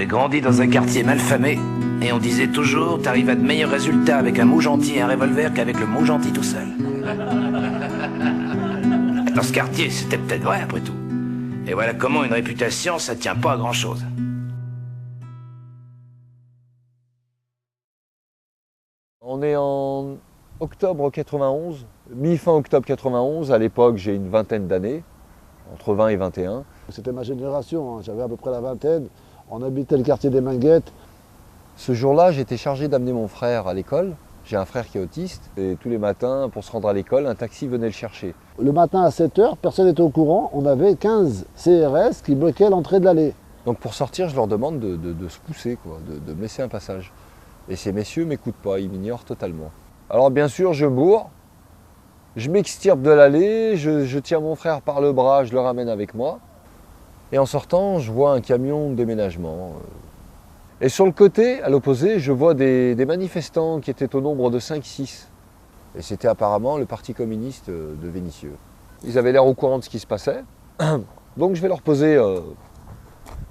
grandi dans un quartier malfamé et on disait toujours t'arrives à de meilleurs résultats avec un mot gentil et un revolver qu'avec le mot gentil tout seul. Dans ce quartier, c'était peut-être vrai après tout. Et voilà comment une réputation, ça tient pas à grand-chose. On est en octobre 91, mi-fin octobre 91. À l'époque, j'ai une vingtaine d'années, entre 20 et 21. C'était ma génération, hein. J'avais à peu près la vingtaine. On habitait le quartier des Minguettes. Ce jour-là, j'étais chargé d'amener mon frère à l'école. J'ai un frère qui est autiste et tous les matins, pour se rendre à l'école, un taxi venait le chercher. Le matin à 7 h, personne n'était au courant. On avait 15 CRS qui bloquaient l'entrée de l'allée. Donc pour sortir, je leur demande de se pousser, quoi, de me laisser un passage. Et ces messieurs ne m'écoutent pas, ils m'ignorent totalement. Alors bien sûr, je bourre, je m'extirpe de l'allée, je tiens mon frère par le bras, je le ramène avec moi. Et en sortant, je vois un camion de déménagement. Et sur le côté, à l'opposé, je vois des manifestants qui étaient au nombre de 5-6. Et c'était apparemment le Parti communiste de Vénissieux. Ils avaient l'air au courant de ce qui se passait. Donc je vais leur poser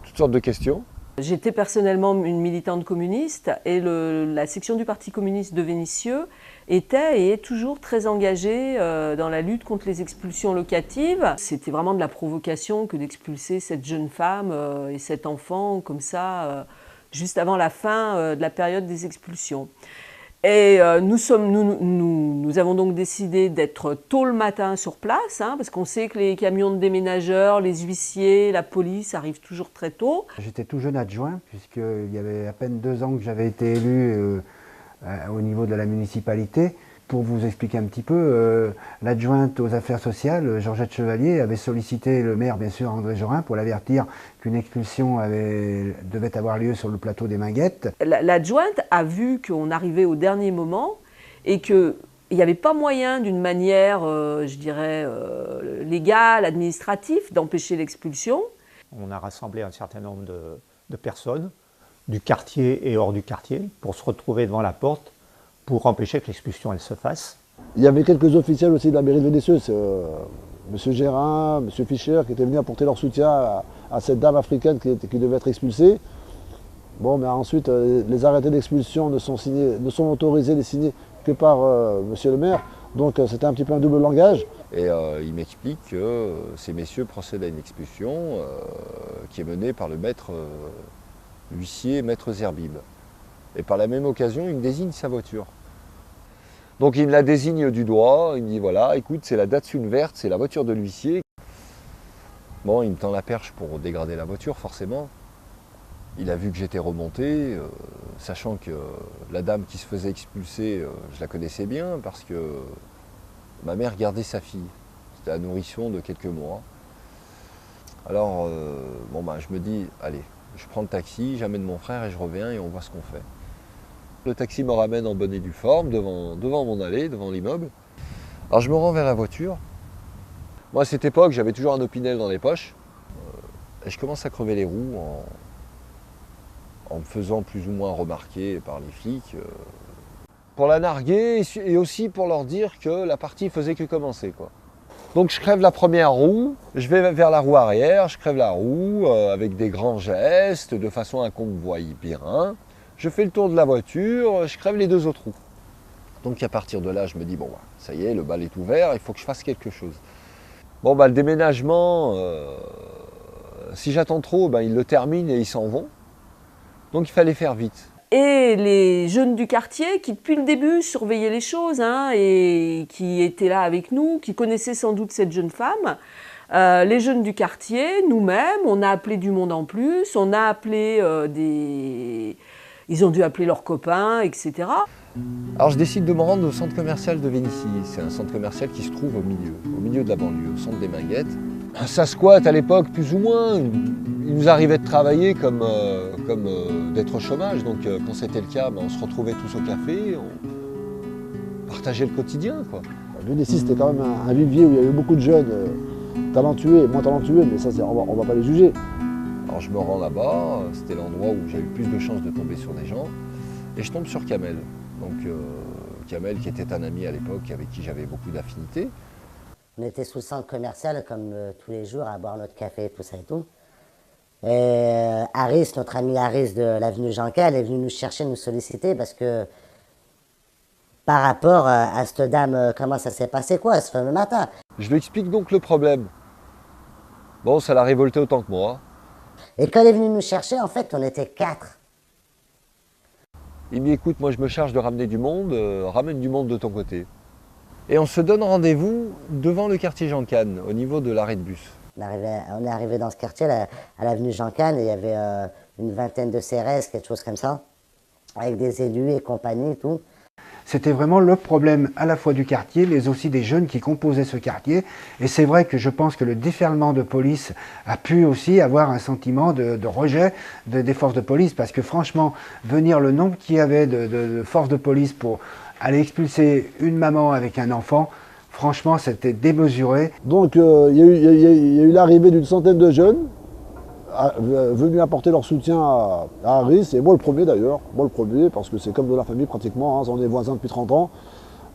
toutes sortes de questions. J'étais personnellement une militante communiste et la section du Parti communiste de Vénissieux était et est toujours très engagée dans la lutte contre les expulsions locatives. C'était vraiment de la provocation que d'expulser cette jeune femme et cet enfant comme ça, juste avant la fin de la période des expulsions. Et nous avons donc décidé d'être tôt le matin sur place, hein, parce qu'on sait que les camions de déménageurs, les huissiers, la police arrivent toujours très tôt. J'étais tout jeune adjoint, puisqu'il y avait à peine 2 ans que j'avais été élu au niveau de la municipalité. Pour vous expliquer un petit peu, l'adjointe aux affaires sociales, Georgette Chevalier, avait sollicité le maire, bien sûr, André Jorin, pour l'avertir qu'une expulsion devait avoir lieu sur le plateau des Minguettes. L'adjointe a vu qu'on arrivait au dernier moment et qu'il n'y avait pas moyen, d'une manière, je dirais, légale, administrative, d'empêcher l'expulsion. On a rassemblé un certain nombre de personnes, du quartier et hors du quartier, pour se retrouver devant la porte, pour empêcher que l'expulsion elle se fasse. Il y avait quelques officiels aussi de la mairie de Vénissieux, M. Gérin, M. Fischer, qui étaient venus apporter leur soutien à cette dame africaine qui devait être expulsée. Bon, mais ensuite, les arrêtés d'expulsion ne sont autorisés de signer que par M. le maire, donc c'était un petit peu un double langage. Et il m'explique que ces messieurs procèdent à une expulsion qui est menée par le maître l'huissier, maître Zerbib. Et par la même occasion, il me désigne sa voiture. Donc il me la désigne du doigt, il me dit voilà, écoute, c'est la Datsun verte, c'est la voiture de l'huissier. Bon, il me tend la perche pour dégrader la voiture, forcément. Il a vu que j'étais remonté, sachant que la dame qui se faisait expulser, je la connaissais bien parce que ma mère gardait sa fille. C'était un nourrisson de quelques mois. Alors, je me dis, allez, je prends le taxi, j'amène mon frère et je reviens et on voit ce qu'on fait. Le taxi me ramène en bonne et due forme devant mon allée, devant l'immeuble. Alors je me rends vers la voiture. Moi à cette époque, j'avais toujours un Opinel dans les poches. Et je commence à crever les roues en me faisant plus ou moins remarquer par les flics. Pour la narguer et aussi pour leur dire que la partie faisait que commencer, quoi. Donc je crève la première roue, je vais vers la roue arrière, je crève la roue avec des grands gestes, de façon à qu'on me voie bien. Je fais le tour de la voiture, je crève les 2 autres roues. Donc à partir de là, je me dis, bon, ça y est, le bal est ouvert, il faut que je fasse quelque chose. Bon, le déménagement, si j'attends trop, ils le terminent et ils s'en vont. Donc il fallait faire vite. Et les jeunes du quartier qui, depuis le début, surveillaient les choses hein, et qui étaient là avec nous, qui connaissaient sans doute cette jeune femme. Les jeunes du quartier, nous-mêmes, on a appelé du monde en plus, on a appelé Ils ont dû appeler leurs copains, etc. Alors je décide de me rendre au centre commercial de Vénissieux. C'est un centre commercial qui se trouve au milieu de la banlieue, au centre des Minguettes. Ça squatte à l'époque plus ou moins. Il nous arrivait de travailler comme d'être au chômage. Donc quand c'était le cas, on se retrouvait tous au café, on partageait le quotidien, quoi. Vénissieux, c'était quand même un vivier où il y avait beaucoup de jeunes talentueux, moins talentueux, mais ça, on va pas les juger. Alors je me rends là-bas, c'était l'endroit où j'ai eu plus de chances de tomber sur des gens, et je tombe sur Kamel. Donc Kamel qui était un ami à l'époque avec qui j'avais beaucoup d'affinités. On était sous le centre commercial comme tous les jours à boire notre café, tout ça et tout. Et Harris, notre ami Harris de l'avenue Jancal, est venu nous chercher, nous solliciter parce que par rapport à cette dame, comment ça s'est passé quoi ce fameux matin. Je lui explique donc le problème. Bon, ça l'a révolté autant que moi. Et quand elle est venue nous chercher, en fait, on était 4. Il me dit, écoute, moi je me charge de ramener du monde, ramène du monde de ton côté. Et on se donne rendez-vous devant le quartier Jean-Canne, au niveau de l'arrêt de bus. On est arrivé dans ce quartier, là, à l'avenue Jean-Canne, et il y avait une vingtaine de CRS, quelque chose comme ça, avec des élus et compagnie et tout. C'était vraiment le problème à la fois du quartier, mais aussi des jeunes qui composaient ce quartier. Et c'est vrai que je pense que le déferlement de police a pu aussi avoir un sentiment de rejet des forces de police, parce que franchement, venir le nombre qu'il y avait de forces de police pour aller expulser une maman avec un enfant, franchement, c'était démesuré. Donc il y a eu l'arrivée d'une centaine de jeunes venus apporter leur soutien à Harris, et moi le premier d'ailleurs, parce que c'est comme de la famille pratiquement, hein, on est voisins depuis 30 ans.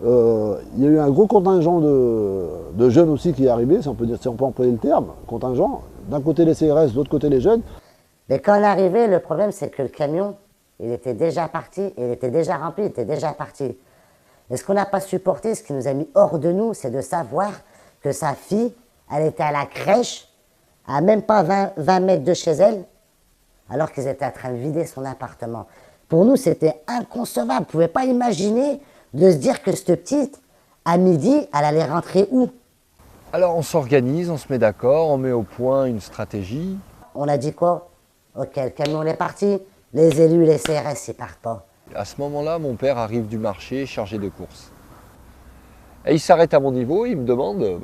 Il y a eu un gros contingent de jeunes aussi qui est arrivé, si on peut employer le terme, contingent. D'un côté les CRS, de l'autre côté les jeunes. Mais quand on est arrivé, le problème c'est que le camion, il était déjà parti, il était déjà rempli, il était déjà parti. Et ce qu'on n'a pas supporté, ce qui nous a mis hors de nous, c'est de savoir que sa fille, elle était à la crèche, à même pas 20 mètres de chez elle, alors qu'ils étaient en train de vider son appartement. Pour nous, c'était inconcevable. On ne pouvait pas imaginer de se dire que cette petite, à midi, elle allait rentrer où? Alors on s'organise, on se met d'accord, on met au point une stratégie. On a dit quoi? Ok, le camion est parti, les élus, les CRS, ils partent pas. À ce moment-là, mon père arrive du marché chargé de courses. Et il s'arrête à mon niveau, il me demande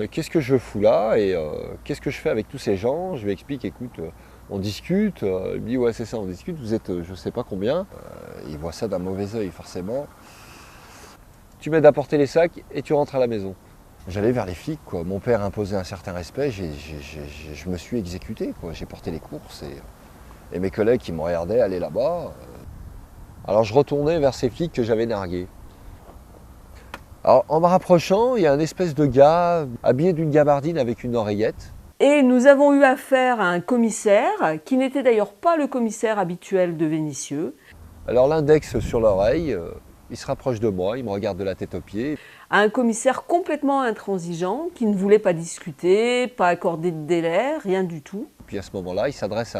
qu'est-ce que je fous là et qu'est-ce que je fais avec tous ces gens. Je lui explique, écoute, on discute. Il me dit, ouais, c'est ça, on discute, vous êtes je sais pas combien. Il voit ça d'un mauvais œil, forcément. Tu m'aides à porter les sacs et tu rentres à la maison. J'allais vers les flics, quoi. Mon père imposait un certain respect, je me suis exécuté, quoi. J'ai porté les courses et mes collègues qui me regardaient aller là-bas. Alors je retournais vers ces flics que j'avais nargués. Alors en me rapprochant, il y a un espèce de gars habillé d'une gabardine avec une oreillette. Et nous avons eu affaire à un commissaire, qui n'était d'ailleurs pas le commissaire habituel de Vénissieux. Alors l'index sur l'oreille, il se rapproche de moi, il me regarde de la tête aux pieds. À un commissaire complètement intransigeant, qui ne voulait pas discuter, pas accorder de délai, rien du tout. Puis à ce moment-là, il s'adresse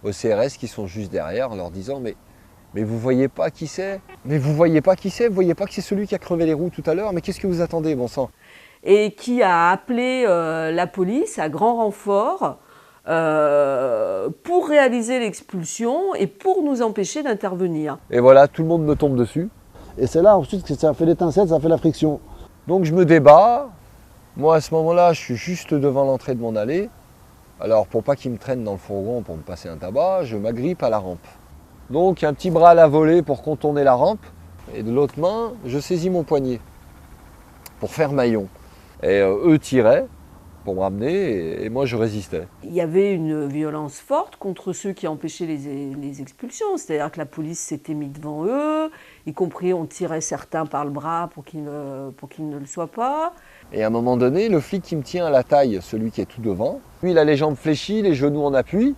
aux CRS qui sont juste derrière en leur disant mais vous voyez pas qui c'est? Mais vous voyez pas qui c'est? Vous voyez pas que c'est celui qui a crevé les roues tout à l'heure? Mais qu'est-ce que vous attendez, bon sang? Et qui a appelé la police à grand renfort pour réaliser l'expulsion et pour nous empêcher d'intervenir. Et voilà, tout le monde me tombe dessus. Et c'est là ensuite que ça fait l'étincelle, ça fait la friction. Donc je me débat. Moi à ce moment-là, je suis juste devant l'entrée de mon allée. Alors pour pas qu'ils me traînent dans le fourgon pour me passer un tabac, je m'agrippe à la rampe. Donc un petit bras à la volée pour contourner la rampe. Et de l'autre main, je saisis mon poignet pour faire maillon. Et eux tiraient pour me ramener et moi je résistais. Il y avait une violence forte contre ceux qui empêchaient les expulsions. C'est-à-dire que la police s'était mise devant eux, y compris on tirait certains par le bras pour qu'ils ne le soient pas. Et à un moment donné, le flic qui me tient à la taille, celui qui est tout devant, lui il a les jambes fléchies, les genoux en appui.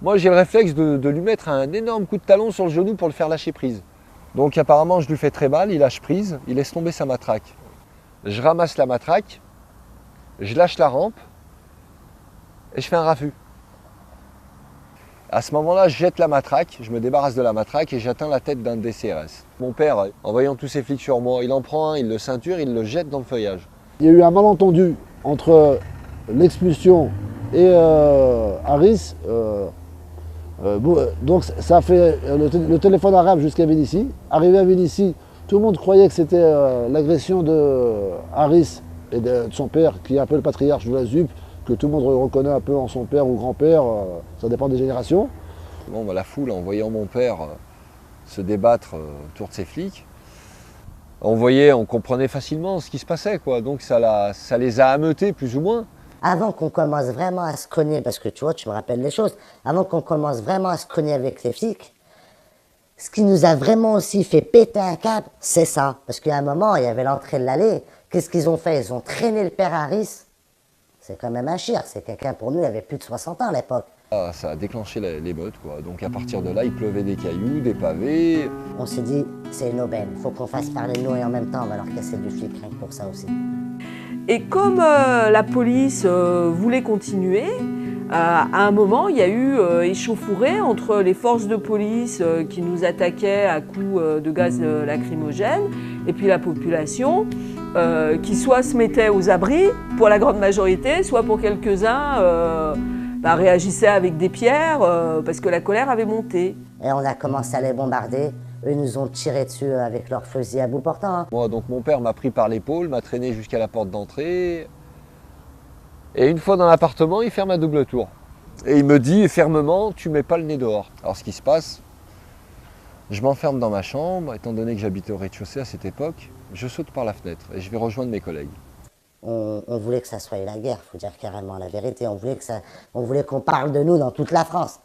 Moi j'ai le réflexe de lui mettre un énorme coup de talon sur le genou pour le faire lâcher prise. Donc apparemment je lui fais très mal, il lâche prise, il laisse tomber sa matraque. Je ramasse la matraque, je lâche la rampe et je fais un raffut. À ce moment-là, je jette la matraque, je me débarrasse de la matraque et j'atteins la tête d'un des CRS. Mon père, en voyant tous ces flics sur moi, il en prend un, il le ceinture, il le jette dans le feuillage. Il y a eu un malentendu entre l'expulsion et Harris. Donc ça a fait le téléphone arabe jusqu'à Vénissieux. Arrivé à Vénissieux, tout le monde croyait que c'était l'agression de Harris et de son père, qui est un peu le patriarche de la ZUP, que tout le monde reconnaît un peu en son père ou grand-père, ça dépend des générations. Bon, la foule, en voyant mon père se débattre autour de ces flics, on comprenait facilement ce qui se passait, quoi. Donc ça les a ameutés plus ou moins. Avant qu'on commence vraiment à se cogner, parce que tu vois, tu me rappelles les choses, avant qu'on commence vraiment à se cogner avec les flics, ce qui nous a vraiment aussi fait péter un câble, c'est ça. Parce qu'à un moment, il y avait l'entrée de l'allée. Qu'est-ce qu'ils ont fait? Ils ont traîné le père Harris. C'est quand même un chir. C'est quelqu'un, pour nous, il avait plus de 60 ans à l'époque. Ah, ça a déclenché l'émeute, quoi. Donc à partir de là, il pleuvait des cailloux, des pavés. On s'est dit, c'est une aubaine, il faut qu'on fasse parler de nous et en même temps, on va leur casser du flic, rien que pour ça aussi. Et comme la police voulait continuer, à un moment, il y a eu échauffourée entre les forces de police qui nous attaquaient à coups de gaz lacrymogène et puis la population qui soit se mettait aux abris pour la grande majorité, soit pour quelques-uns réagissaient avec des pierres parce que la colère avait monté. Et on a commencé à les bombarder. Eux nous ont tiré dessus avec leurs fusils à bout portant. Hein. Moi, donc mon père m'a pris par l'épaule, m'a traîné jusqu'à la porte d'entrée. Et une fois dans l'appartement, il ferme à double tour. Et il me dit fermement, tu mets pas le nez dehors. Alors ce qui se passe, je m'enferme dans ma chambre, étant donné que j'habitais au rez-de-chaussée à cette époque, je saute par la fenêtre et je vais rejoindre mes collègues. On voulait que ça soit la guerre, il faut dire carrément la vérité. On voulait qu'on parle de nous dans toute la France.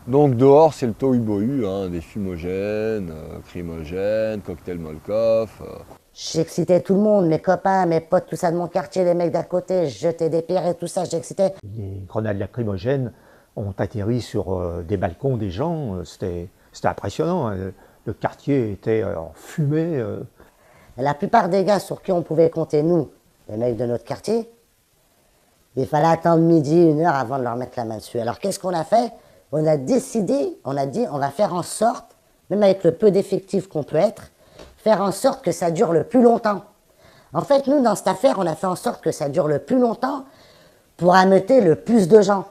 Donc dehors, c'est le tohu-bohu, hein, des fumogènes, crimogènes, cocktails Molotov. J'excitais tout le monde, mes copains, mes potes, tout ça de mon quartier, les mecs d'à côté, je jetais des pierres et tout ça, j'excitais. Les grenades lacrymogènes ont atterri sur des balcons des gens, c'était impressionnant. Hein. Le quartier était en fumée. La plupart des gars sur qui on pouvait compter, nous, les mecs de notre quartier, il fallait attendre midi, 1 heure avant de leur mettre la main dessus. Alors qu'est-ce qu'on a fait? On a décidé, on a dit, on va faire en sorte, même avec le peu d'effectifs qu'on peut être, faire en sorte que ça dure le plus longtemps. En fait, nous, dans cette affaire, on a fait en sorte que ça dure le plus longtemps pour ameuter le plus de gens.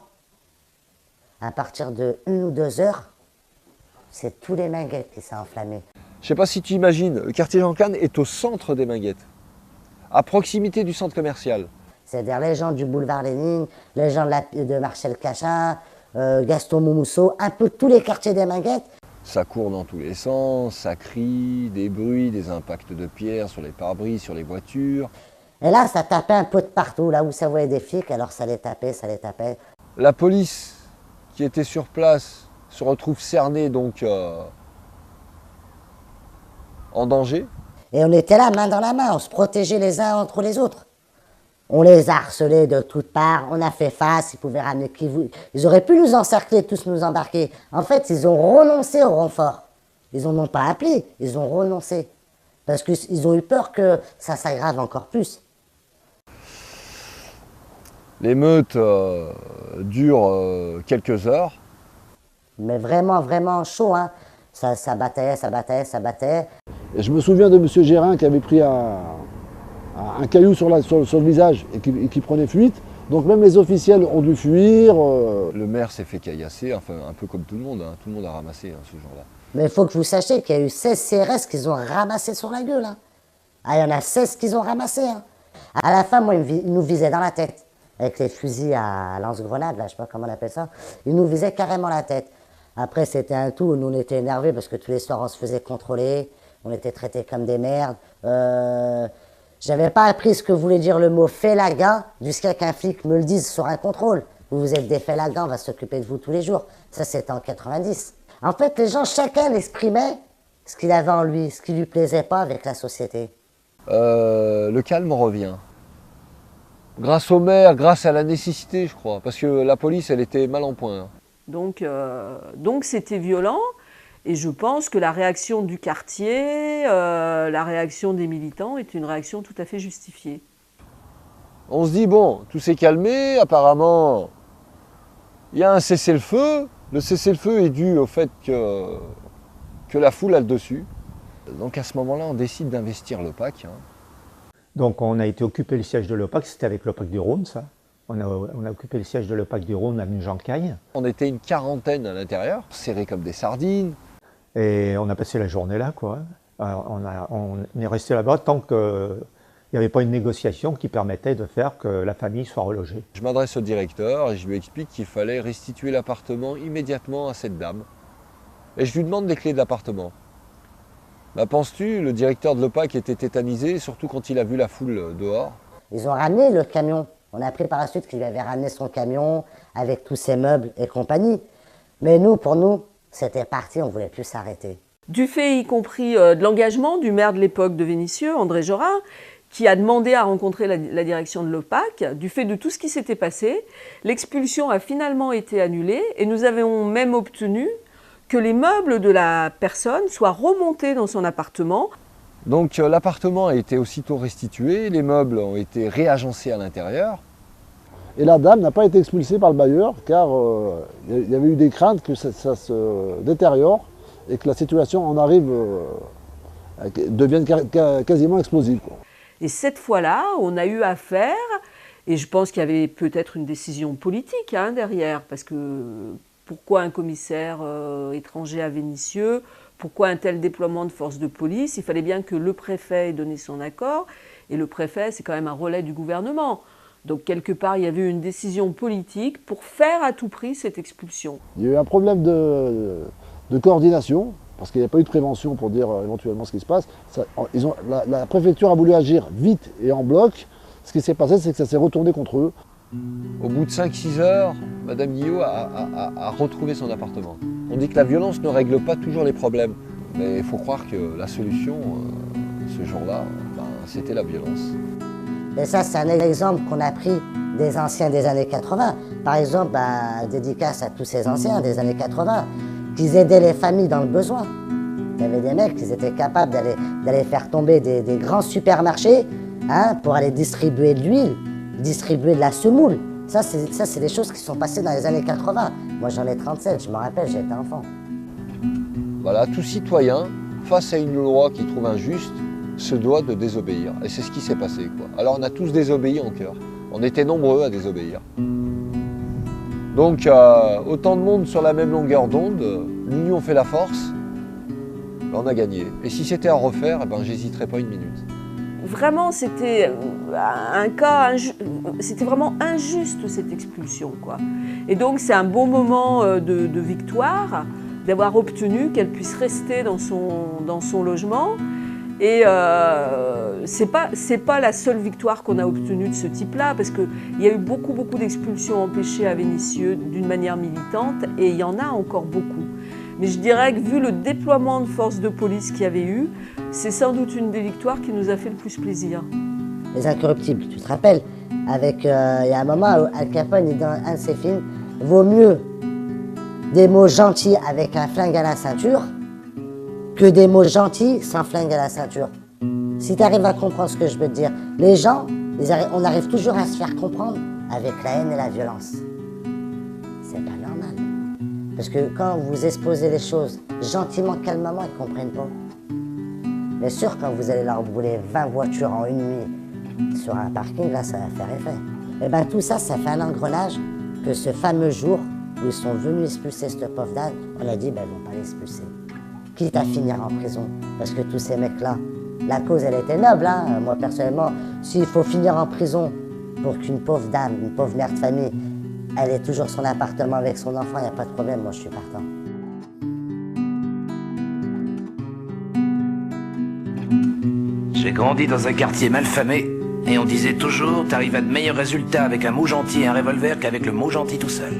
À partir de 1 ou 2 heures, c'est tous les Minguettes qui s'est enflammé. Je sais pas si tu imagines, le quartier Jean-Cane est au centre des Minguettes, à proximité du centre commercial. C'est-à-dire les gens du boulevard Lénine, les gens de Marcel Cachin, Gaston Moumousseau, un peu tous les quartiers des Minguettes. Ça court dans tous les sens, ça crie, des bruits, des impacts de pierres sur les pare-brises, sur les voitures. Et là, ça tapait un peu de partout, là où ça voyait des flics, alors ça les tapait, ça les tapait. La police qui était sur place se retrouve cernée donc en danger. Et on était là, main dans la main, on se protégeait les uns entre les autres. On les a harcelés de toutes parts, on a fait face, ils pouvaient ramener qui vous... Ils auraient pu nous encercler, tous nous embarquer. En fait, ils ont renoncé au renfort. Ils n'en ont pas appelé, ils ont renoncé. Parce qu'ils ont eu peur que ça s'aggrave encore plus. L'émeute dure quelques heures. Mais vraiment, vraiment chaud, hein. Ça battait, ça battait, ça battait. Et je me souviens de M. Gérin qui avait pris un caillou sur le visage et qui prenait fuite. Donc même les officiels ont dû fuir. Le maire s'est fait caillasser, enfin un peu comme tout le monde. Hein. Tout le monde a ramassé ce jour-là. Mais il faut que vous sachiez qu'il y a eu 16 CRS qu'ils ont ramassé sur la gueule. Hein. Ah, il y en a 16 qu'ils ont ramassé. Hein. À la fin, moi, ils nous visaient dans la tête. Avec les fusils à lance-grenade, là, je sais pas comment on appelle ça. Ils nous visaient carrément la tête. Après, c'était un tout où nous, on était énervés parce que tous les soirs, on se faisait contrôler. On était traités comme des merdes. J'avais pas appris ce que voulait dire le mot félaga jusqu'à qu'un flic me le dise sur un contrôle. Vous êtes des félagans, on va s'occuper de vous tous les jours. Ça, c'était en 90. En fait, les gens, chacun exprimait ce qu'il avait en lui, ce qui lui plaisait pas avec la société. Le calme revient. Grâce au maire, grâce à la nécessité, je crois. Parce que la police, elle était mal en point. Donc c'était violent. Et je pense que la réaction du quartier, la réaction des militants est une réaction tout à fait justifiée. On se dit, bon, tout s'est calmé, apparemment, il y a un cessez-le-feu. Le cessez-le-feu est dû au fait que la foule a le dessus. Donc à ce moment-là, on décide d'investir l'OPAC. Hein. Donc on a été occupé le siège de l'OPAC, c'était avec l'OPAC du Rhône, ça. On a occupé le siège de l'OPAC du Rhône, avenue Jean Caille. On était une quarantaine à l'intérieur, serrés comme des sardines. Et on a passé la journée là, quoi. On est resté là-bas tant qu'il n'y avait pas une négociation qui permettait de faire que la famille soit relogée. Je m'adresse au directeur et je lui explique qu'il fallait restituer l'appartement immédiatement à cette dame. Et je lui demande les clés de l'appartement. Bah, penses-tu, le directeur de l'OPAC était tétanisé, surtout quand il a vu la foule dehors. Ils ont ramené le camion. On a appris par la suite qu'il avait ramené son camion avec tous ses meubles et compagnie. Mais nous, pour nous, c'était parti, on ne voulait plus s'arrêter. Du fait y compris de l'engagement du maire de l'époque de Vénissieux, André Jorin, qui a demandé à rencontrer la direction de l'OPAC. Du fait de tout ce qui s'était passé, l'expulsion a finalement été annulée et nous avons même obtenu que les meubles de la personne soient remontés dans son appartement. Donc l'appartement a été aussitôt restitué, les meubles ont été réagencés à l'intérieur. Et la dame n'a pas été expulsée par le bailleur car il y avait eu des craintes que ça se détériore et que la situation en arrive, devienne quasiment explosive, quoi. Et cette fois-là, on a eu affaire, et je pense qu'il y avait peut-être une décision politique derrière, parce que pourquoi un commissaire étranger à Vénissieux? Pourquoi un tel déploiement de forces de police? Il fallait bien que le préfet ait donné son accord, et le préfet, c'est quand même un relais du gouvernement. Donc quelque part, il y avait eu une décision politique pour faire à tout prix cette expulsion. Il y a eu un problème de coordination, parce qu'il n'y a pas eu de prévention pour dire éventuellement ce qui se passe. La préfecture a voulu agir vite et en bloc. Ce qui s'est passé, c'est que ça s'est retourné contre eux. Au bout de 5-6 heures, Madame Guillot a retrouvé son appartement. On dit que la violence ne règle pas toujours les problèmes. Mais il faut croire que la solution, ce jour-là, c'était la violence. Et ça, c'est un exemple qu'on a pris des anciens des années 80. Par exemple, dédicace à tous ces anciens des années 80, qui aidaient les familles dans le besoin. Il y avait des mecs qui étaient capables d'aller faire tomber des grands supermarchés pour aller distribuer de l'huile, distribuer de la semoule. Ça, c'est des choses qui sont passées dans les années 80. Moi, j'en ai 37, je me rappelle, j'étais enfant. Voilà, tout citoyen, face à une loi qu'il trouve injuste, se doit de désobéir. Et c'est ce qui s'est passé, quoi. Alors, on a tous désobéi en cœur. On était nombreux à désobéir. Donc, autant de monde sur la même longueur d'onde, l'union fait la force, on a gagné. Et si c'était à refaire, j'hésiterais pas une minute. Vraiment, c'était un cas, c'était vraiment injuste cette expulsion, quoi. Et donc, c'est un bon moment de victoire, d'avoir obtenu qu'elle puisse rester dans son logement. Et c'est pas la seule victoire qu'on a obtenue de ce type-là, parce qu'il y a eu beaucoup d'expulsions empêchées à Vénissieux d'une manière militante, et il y en a encore beaucoup. Mais je dirais que vu le déploiement de forces de police qu'il y avait eu, c'est sans doute une des victoires qui nous a fait le plus plaisir. Les Incorruptibles, tu te rappelles, il y a un moment où Al Capone, dans un de ses films, vaut mieux des mots gentils avec un flingue à la ceinture que des mots gentils sans flingue à la ceinture. Si tu arrives à comprendre ce que je veux te dire, les gens, on arrive toujours à se faire comprendre avec la haine et la violence. C'est pas normal. Parce que quand vous exposez les choses gentiment, calmement, ils ne comprennent pas. Bien sûr, quand vous allez leur brûler 20 voitures en une nuit sur un parking, là, ça va faire effet. Et bien tout ça, ça fait un engrenage que ce fameux jour où ils sont venus expulser cette pauvre dame, on a dit, ils ne vont pas l'expulser. Quitte à finir en prison. Parce que tous ces mecs-là, la cause, elle était noble. Moi, personnellement, s'il faut finir en prison pour qu'une pauvre dame, une pauvre mère de famille, elle ait toujours son appartement avec son enfant, il n'y a pas de problème, moi, je suis partant. J'ai grandi dans un quartier malfamé, et on disait toujours, t'arrives à de meilleurs résultats avec un mot gentil et un revolver qu'avec le mot gentil tout seul.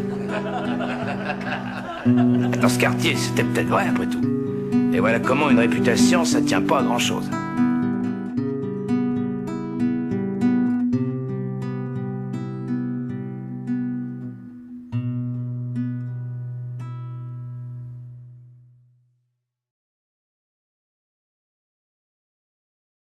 Dans ce quartier, c'était peut-être vrai après tout. Et voilà comment une réputation, ça tient pas à grand-chose.